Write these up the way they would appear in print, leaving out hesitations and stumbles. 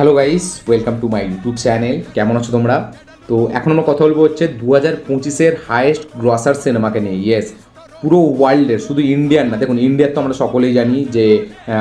Hello guys, welcome to my YouTube channel. কেমন আছো তোমরা? তো এখন আমরা কথা বলবো হচ্ছে 2025-এর হায়েস্ট গ্রসার সিনেমাকে নিয়ে। ইয়েস, পুরো ওয়ার্ল্ডের, শুধু ইন্ডিয়ান না। দেখুন, ইন্ডিয়ার তো আমরা সকলেই জানি যে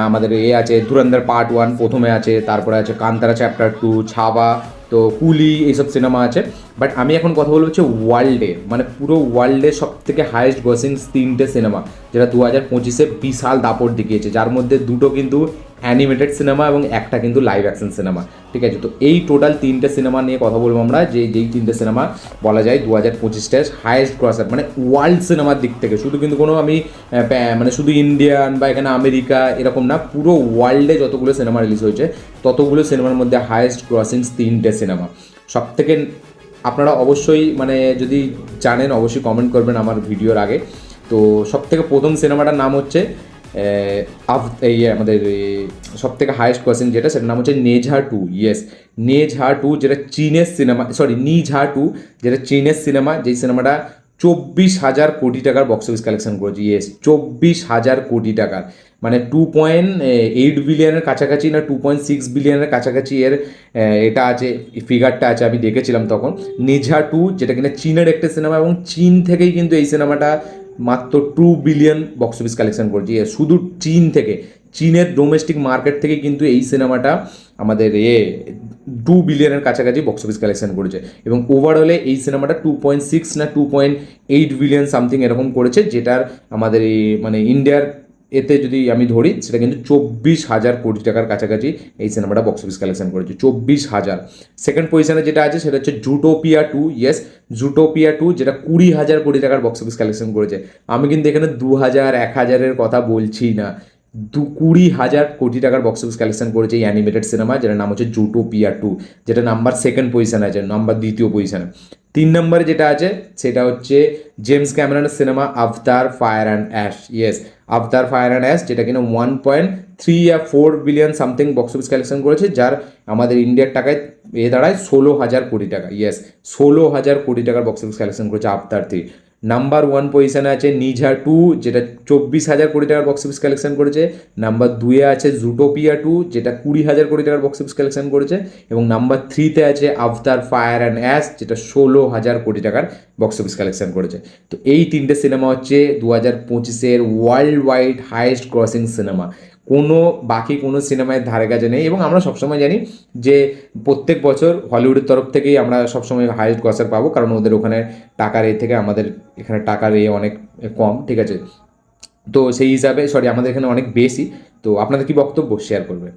আমাদের আছে ধুরন্ধর পার্ট 1 প্রথমে আছে, তারপরে আছে কান্তারা চ্যাপ্টার 2, ছাবা, তো কুলি, এইসব সিনেমা আছে। বাট আমি এখন কথা বলবো হচ্ছে ওয়ার্ল্ডে, মানে পুরো ওয়ার্ল্ডে সব থেকে হায়েস্ট গ্রসিং 3টে সিনেমা, যেটা 2025-এ বিশাল দাপট দেখিয়েছে, যার মধ্যে দুটো কিন্তু অ্যানিমেটেড সিনেমা এবং একটা কিন্তু লাইভ অ্যাকশন সিনেমা। ঠিক আছে, তো এই টোটাল 3টে সিনেমা নিয়ে কথা বলবো আমরা, যেই 3টে সিনেমা বলা যায় 2025-এর হায়েস্ট গ্রসার, মানে ওয়ার্ল্ড সিনেমার দিক থেকে। শুধু কিন্তু কোনো আমি মানে শুধু ইন্ডিয়ান বা এখানে আমেরিকা এরকম না, পুরো ওয়ার্ল্ডে যতগুলো সিনেমা রিলিজ হয়েছে ততগুলো সিনেমার মধ্যে হায়েস্ট গ্রসিং 3টে সিনেমা। সব থেকে আপনারা অবশ্যই মানে যদি জানেন অবশ্যই কমেন্ট করবেন আমার ভিডিওর আগে। তো সব থেকে প্রথম সিনেমাটার নাম হচ্ছে এই আমাদের সব থেকে হায়েস্ট কোয়েশ্চেন যেটা, সেটার নাম হচ্ছে নেঝা 2। ইয়েস, নেঝা 2, যেটা চীনের সিনেমা, সরি নিঝা 2, যেটা চীনের সিনেমা, যেই সিনেমাটা 24,000 কোটি টাকার বক্স অফিস কালেকশন করেছে। ইয়েস, 24,000 কোটি টাকার, মানে 2.8 বিলিয়নের কাছাকাছি না 2.6 বিলিয়নের কাছাকাছি এর এটা আছে, ফিগারটা আছে, আমি দেখেছিলাম তখন। নেঝা 2, যেটা কিনা চীনের একটা সিনেমা, এবং চীন থেকেই কিন্তু এই সিনেমাটা মাত্র 2 বিলিয়ন বক্স অফিস কালেকশন করছে। শুধু চীন থেকে, চীনের ডোমেস্টিক মার্কেট থেকে কিন্তু এই সিনেমাটা আমাদের 2 বিলিয়নের কাছাকাছি বক্স অফিস কালেকশন করেছে, এবং ওভারঅলে এই সিনেমাটা 2.6 না 2.8 বিলিয়ন সামথিং এরকম করেছে, যেটার আমাদের এই মানে ইন্ডিয়ার এতে যদি আমি ধরি, সেটা কিন্তু 24,000 কোটি টাকার কাছাকাছি এই সিনেমাটা বক্স অফিস কালেকশন করেছে, 24,000। সেকেন্ড পজিশনে যেটা আছে সেটা হচ্ছে জুটোপিয়া 2। ইয়েস, জুটোপিয়া 2, যেটা 20,000 কোটি টাকার বক্স অফিস কালেকশন করেছে। আমি কিন্তু এখানে 2,000 1,000-এর কথা বলছি না, 20,000 কোটি টাকার বক্স অফিস কালেকশন করেছে এই অ্যানিমেটেড সিনেমা, যেটার নাম হচ্ছে জুটোপিয়া 2, যেটা নাম্বার সেকেন্ড পজিশনে আছে, নাম্বার দ্বিতীয় পজিশনে। 3 নম্বরে যেটা আছে সেটা হচ্ছে জেমস ক্যামেরনের সিনেমা Avatar fire and ash. Yes, Avatar fire and ash, যেটা কিনা 1.3 billion something box office collection করেছে, যার আমাদের ইন্ডিয়ার টাকায় দাঁড়ায় 16,000 কোটি টাকা। ইয়েস, 16,000 কোটি টাকার বক্স অফিস কালেকশন করেছে আভতার 3। নাম্বার 1 পজিশনে আছে নিঝা 2, যেটা 24,000 কোটি টাকার বক্স অফিস কালেকশন করেছে। নাম্বার 2-এ আছে জুটোপিয়া 2, যেটা 20,000 কোটি টাকার বক্স অফিস কালেকশন করেছে। এবং নাম্বার 3-তে আছে আভতার ফায়ার অ্যান্ড অ্যাশ, যেটা 16,000 কোটি টাকার বক্স অফিস কালেকশন করেছে। তো এই 3টে সিনেমা হচ্ছে 2025-এর ওয়ার্ল্ড ওয়াইড হাইয়েস্ট ক্রসিং সিনেমা। বাকি কোনো সিনেমায় ধারে কাছে নেই, এবং আমরা সবসময় জানি যে প্রত্যেক বছর হলিউডের তরফ থেকেই আমরা সবসময় হাইয়েস্ট গ্রসার পাবো, কারণ ওদের ওখানে টাকার থেকে আমাদের এখানে টাকার অনেক কম। ঠিক আছে, তো সেই হিসাবে আমাদের এখানে অনেক বেশি। তো আপনাদের কি বক্তব্য শেয়ার করবেন?